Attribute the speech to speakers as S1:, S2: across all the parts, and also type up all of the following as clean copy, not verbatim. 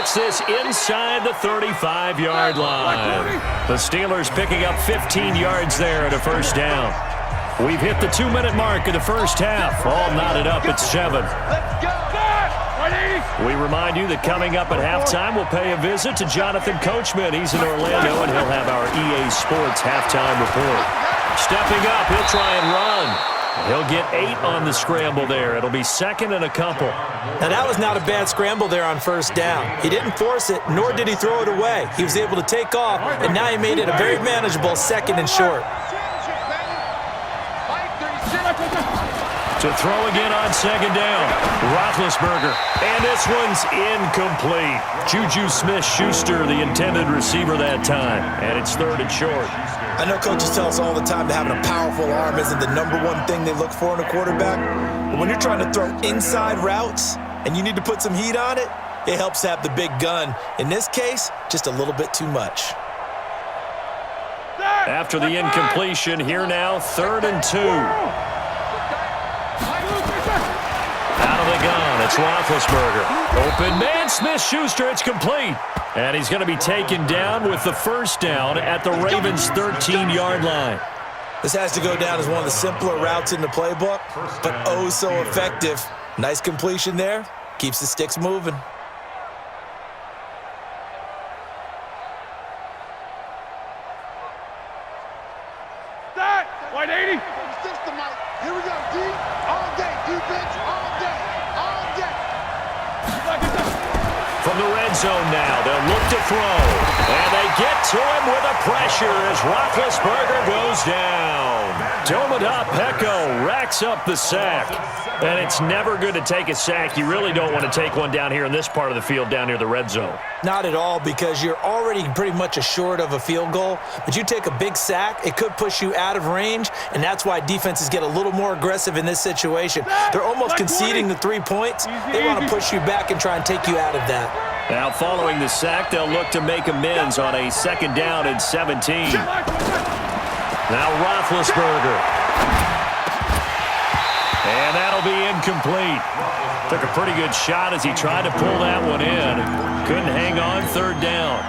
S1: takes this inside the 35-yard line. The Steelers picking up 15 yards there at a first down. We've hit the 2-minute mark of the first half. All knotted up at 7. We remind you that coming up at halftime, we'll pay a visit to Jonathan Coachman. He's in Orlando, and he'll have our EA Sports halftime report. Stepping up, he'll try and run. He'll get 8 on the scramble there. It'll be second and a couple.
S2: Now, that was not a bad scramble there on first down. He didn't force it, nor did he throw it away. He was able to take off, and now he made it a very manageable second and short.
S1: To throw again on second down, Roethlisberger. And this one's incomplete. Juju Smith-Schuster, the intended receiver that time. And it's third and short.
S2: I know coaches tell us all the time that having a powerful arm isn't the number one thing they look for in a quarterback. But when you're trying to throw inside routes and you need to put some heat on it, it helps to have the big gun. In this case, just a little bit too much.
S1: After the incompletion, here now, 3rd and 2. Out of the gun, it's Roethlisberger. Open man, Smith-Schuster, it's complete. And he's going to be taken down with the first down at the Ravens' 13-yard line.
S2: This has to go down as one of the simpler routes in the playbook, but oh so effective. Nice completion there. Keeps the sticks moving.
S3: White 80. Here we go, D. All day, defense, all day, all day.
S1: From the red zone now, they'll look to throw. And they get to him with a pressure as Roethlisberger goes down. Domida Peko racks up the sack. And it's never good to take a sack. You really don't want to take one down here in this part of the field down near the red zone.
S2: Not at all, because you're already pretty much assured of a field goal. But you take a big sack, it could push you out of range, and that's why defenses get a little more aggressive in this situation. They're almost conceding the 3 points. They want to push you back and try and take you out of that.
S1: Now following the sack, they'll look to make amends on a 2nd down and 17. Now Roethlisberger. And that'll be incomplete. Took a pretty good shot as he tried to pull that one in. Couldn't hang on, 3rd down.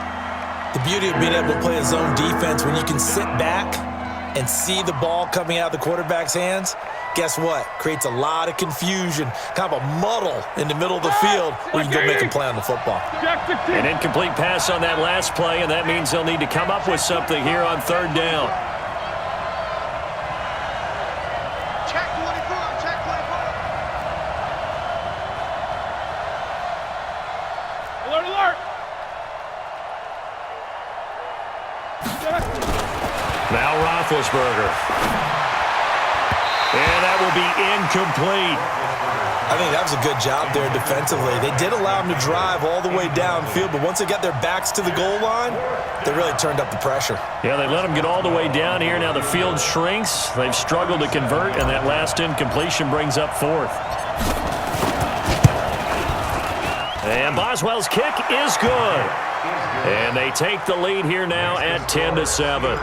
S2: The beauty of being able to play a zone defense when you can sit back and see the ball coming out of the quarterback's hands, guess what? Creates a lot of confusion, kind of a muddle in the middle of the field where you can go make a play on the football.
S1: An incomplete pass on that last play, and that means they'll need to come up with something here on 3rd down. Now Roethlisberger. And that will be incomplete.
S2: I think that was a good job there defensively. They did allow them to drive all the way downfield, but once they got their backs to the goal line, they really turned up the pressure.
S1: Yeah, they let them get all the way down here. Now the field shrinks. They've struggled to convert, and that last incompletion brings up 4th. And Boswell's kick is good. And they take the lead here now at 10-7.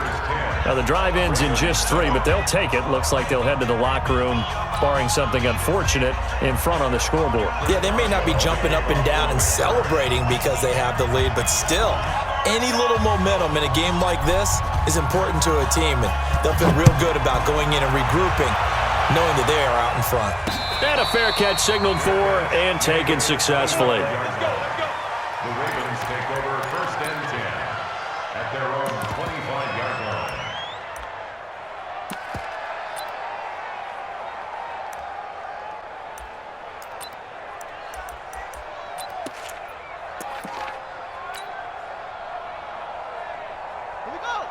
S1: Now the drive ends in just 3, but they'll take it. Looks like they'll head to the locker room, barring something unfortunate, in front on the scoreboard.
S2: Yeah, they may not be jumping up and down and celebrating because they have the lead, but still, any little momentum in a game like this is important to a team, and they'll feel real good about going in and regrouping, knowing that they are out in front.
S1: And a fair catch signaled for and taken successfully.
S4: The Ravens take over 1st and 10 at their own 25-yard line.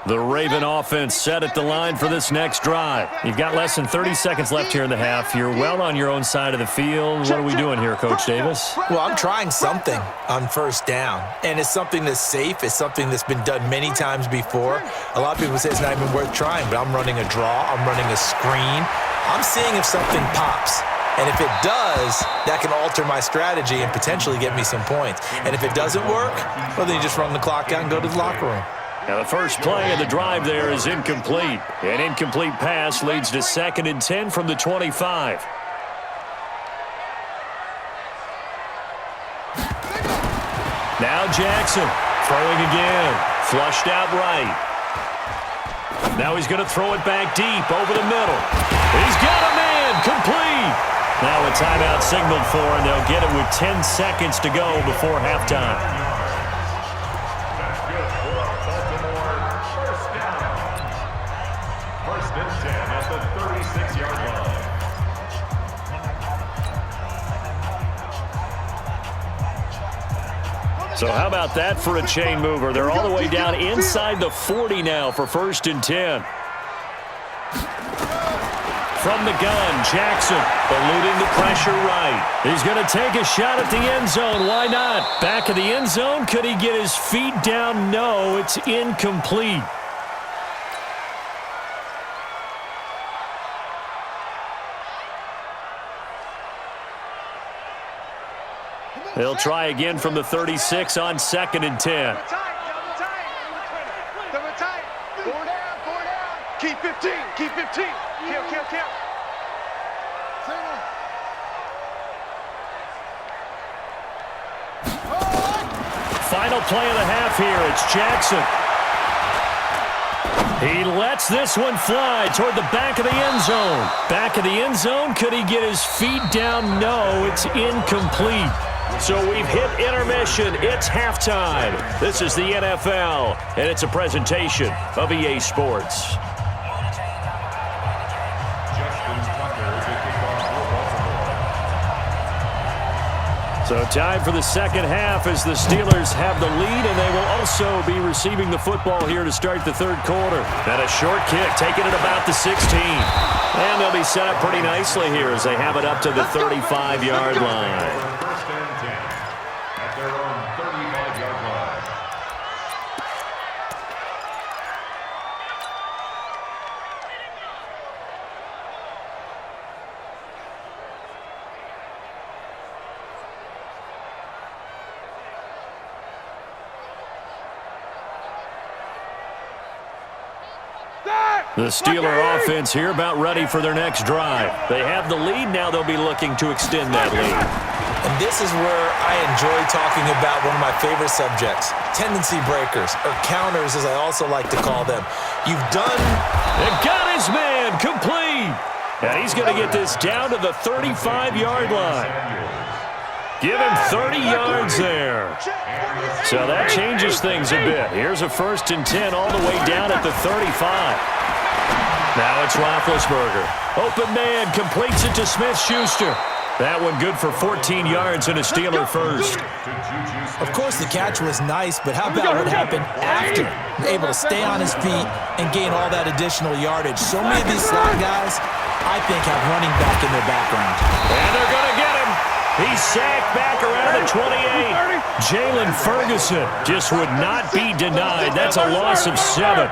S1: The Raven offense set at the line for this next drive. You've got less than 30 seconds left here in the half. You're well on your own side of the field. What are we doing here, Coach Davis?
S2: Well, I'm trying something on 1st down, and it's something that's safe. It's something that's been done many times before. A lot of people say it's not even worth trying, but I'm running a draw. I'm running a screen. I'm seeing if something pops. And if it does, that can alter my strategy and potentially get me some points. And if it doesn't work, well, then you just run the clock out and go to the locker room.
S1: Now the first play of the drive there is incomplete. An incomplete pass leads to 2nd and 10 from the 25. Now Jackson throwing again. Flushed out right. Now he's going to throw it back deep over the middle. He's got a man. Complete. Now a timeout signaled for, and they'll get it with 10 seconds to go before halftime.
S4: That's good for Baltimore. First down. First and 10 at the 36-yard line.
S1: So how about that for a chain mover? They're all the way down inside the 40 now for first and 10. From the gun, Jackson eluding the pressure right. He's going to take a shot at the end zone. Why not? Back of the end zone. Could he get his feet down? No, it's incomplete. He'll try again from the 36 on second and 10.
S3: Keep 15. Keep 15. Kill.
S1: Final play of the half here. It's Jackson. He lets this one fly toward the back of the end zone. Back of the end zone. Could he get his feet down? No, it's incomplete. So we've hit intermission. It's halftime. This is the NFL, and it's a presentation of EA Sports. So time for the second half as the Steelers have the lead, and they will also be receiving the football here to start the third quarter. And a short kick, taking it about the 16. And they'll be set up pretty nicely here as they have it up to the 35-yard line.
S4: First and 10 at their own 35-yard line.
S1: The Steeler offense here about ready for their next drive. They have the lead now. They'll be looking to extend that lead.
S2: And this is where I enjoy talking about one of my favorite subjects, tendency breakers, or counters as I also like to call them. You've done...
S1: And got his man complete. And he's going to get this down to the 35-yard line. Give him 30 yards there. So that changes things a bit. Here's a first and 10 all the way down at the 35. Now it's Roethlisberger. Open man, completes it to Smith-Schuster. That one good for 14 yards and a Steeler first.
S2: Of course, the catch was nice, but how about what happened after? Able to stay on his feet and gain all that additional yardage. So many of these slot guys, I think, have running back in their background.
S1: And they're going to get him. He's sacked back around the 28. Jalen Ferguson just would not be denied. That's a loss of 7.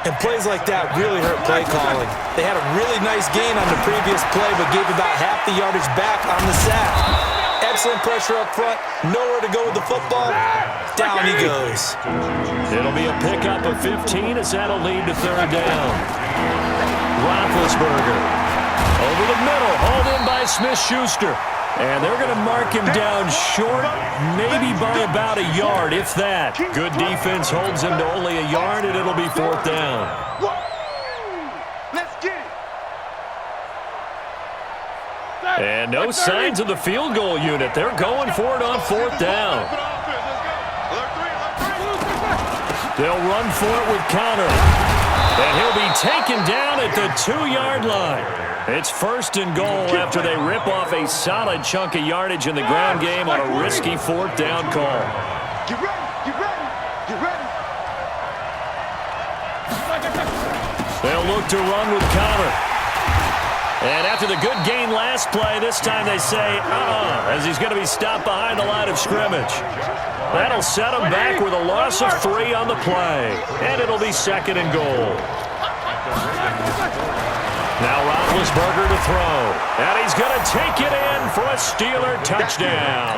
S2: And plays like that really hurt play calling. They had a really nice gain on the previous play, but gave about half the yardage back on the sack. Excellent pressure up front. Nowhere to go with the football. Down he goes.
S1: It'll be a pickup of 15 as that'll lead to third down. Roethlisberger over the middle, hauled in by Smith-Schuster. And they're going to mark him down short, maybe by about a yard, if that. Good defense holds him to only a yard, and it'll be fourth down.
S3: Let's get it.
S1: And no signs of the field goal unit. They're going for it on fourth down. They'll run for it with Connor. And he'll be taken down at the 2-yard line. It's first and goal after they rip off a solid chunk of yardage in the ground game on a risky fourth down call.
S3: Get ready.
S1: They'll look to run with Connor. And after the good gain last play, this time they say, as he's going to be stopped behind the line of scrimmage. That'll set him back with a loss of 3 on the play. And it'll be second and goal. Now Roethlisberger to throw. And he's going to take it in for a Steeler touchdown.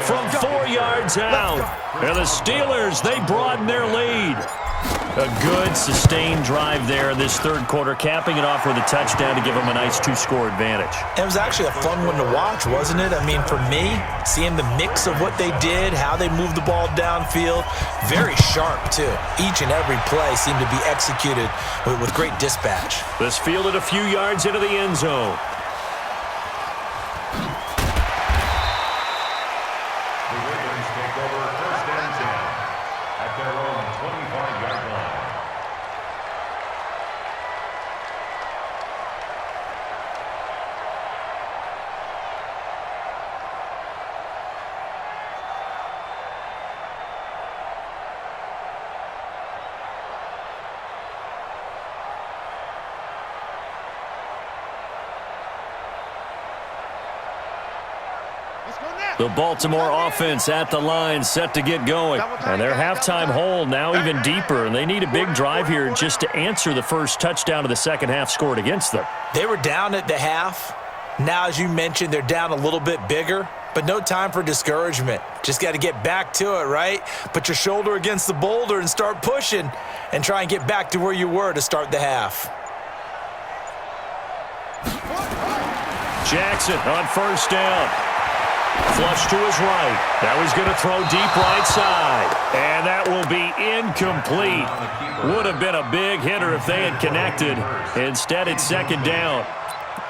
S1: From 4 yards out. And the Steelers, they broaden their lead. A good, sustained drive there in this third quarter, capping it off with a touchdown to give them a nice 2-score advantage.
S2: It was actually a fun one to watch, wasn't it? I mean, for me, seeing the mix of what they did, how they moved the ball downfield, very sharp, too. Each and every play seemed to be executed with great dispatch.
S1: This fielded a few yards into the end zone.
S4: The Ravens take over first and 10 at their own 25-yard line.
S1: The Baltimore offense at the line, set to get going. And their halftime hole now even deeper, and they need a big drive here just to answer the first touchdown of the second half scored against them.
S2: They were down at the half. Now, as you mentioned, they're down a little bit bigger, but no time for discouragement. Just got to get back to it, right? Put your shoulder against the boulder and start pushing and try and get back to where you were to start the half.
S1: Jackson on first down. Flush to his right. Now he's going to throw deep right side. And that will be incomplete. Would have been a big hitter if they had connected. Instead, it's second down.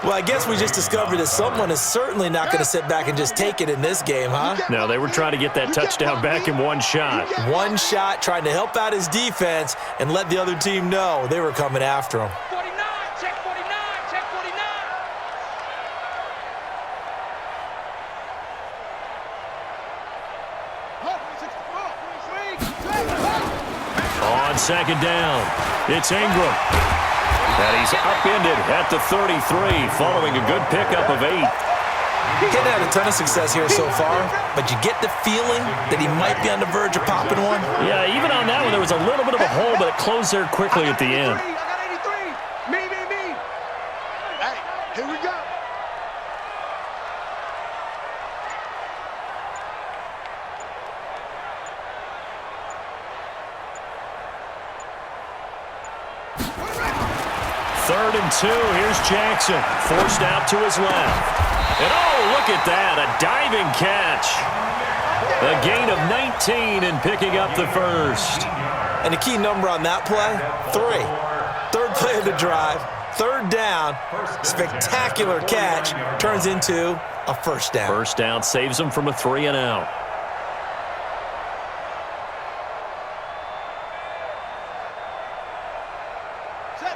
S2: Well, I guess we just discovered that someone is certainly not going to sit back and just take it in this game, huh?
S1: No, they were trying to get that touchdown back in one shot.
S2: One shot, trying to help out his defense and let the other team know they were coming after him.
S5: 49, check 49, check 49.
S1: On second down, it's Ingram. And he's upended at the 33 following a good pickup of 8.
S2: He's had a ton of success here so far, but you get the feeling that he might be on the verge of popping one.
S1: Yeah, even on that one, there was a little bit of a hole, but it closed there quickly at the end.
S3: I got 83. Me. Hey, here we go.
S1: Third and 2, here's Jackson, forced out to his left. And oh, look at that, a diving catch. A gain of 19 and picking up the first.
S2: And the key number on that play, 3. Third play of the drive, third down, spectacular catch, turns into a first down.
S1: First down saves them from a 3 and out.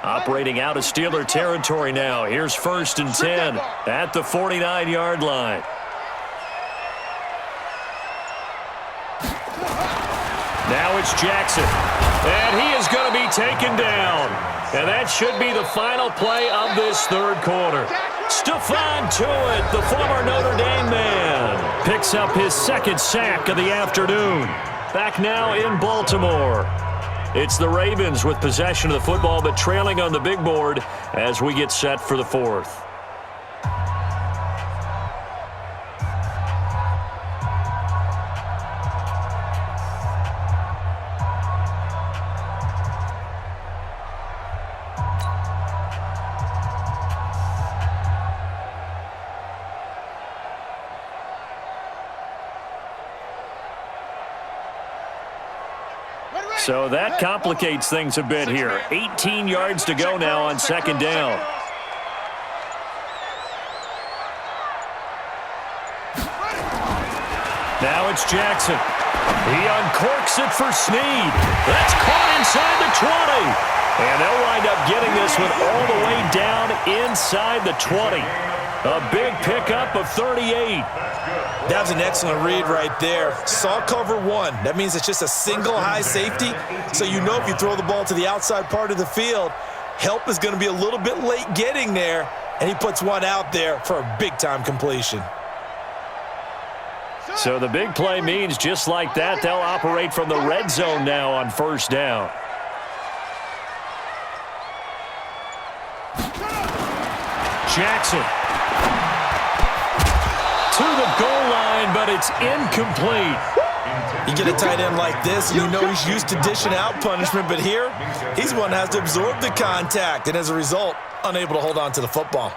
S1: Operating out of Steeler territory now. Here's first and 10 at the 49-yard line. Now it's Jackson. And he is going to be taken down. And that should be the final play of this third quarter. Stephon Tuitt, the former Notre Dame man, picks up his second sack of the afternoon. Back now in Baltimore. It's the Ravens with possession of the football, but trailing on the big board as we get set for the fourth. So that complicates things a bit here. 18 yards to go now on second down. Now it's Jackson. He uncorks it for Snead. That's caught inside the 20. And they'll wind up getting this one all the way down inside the 20. A big pickup of 38.
S2: That was an excellent read right there. Saw cover 1. That means it's just a single high safety. So you know if you throw the ball to the outside part of the field, help is going to be a little bit late getting there. And he puts one out there for a big-time completion.
S1: So the big play means just like that, they'll operate from the red zone now on first down. Jackson. To the goal line, but it's incomplete.
S2: You get a tight end like this, and you know he's used to dishing out punishment, but here, he's one that has to absorb the contact, and as a result, unable to hold on to the football.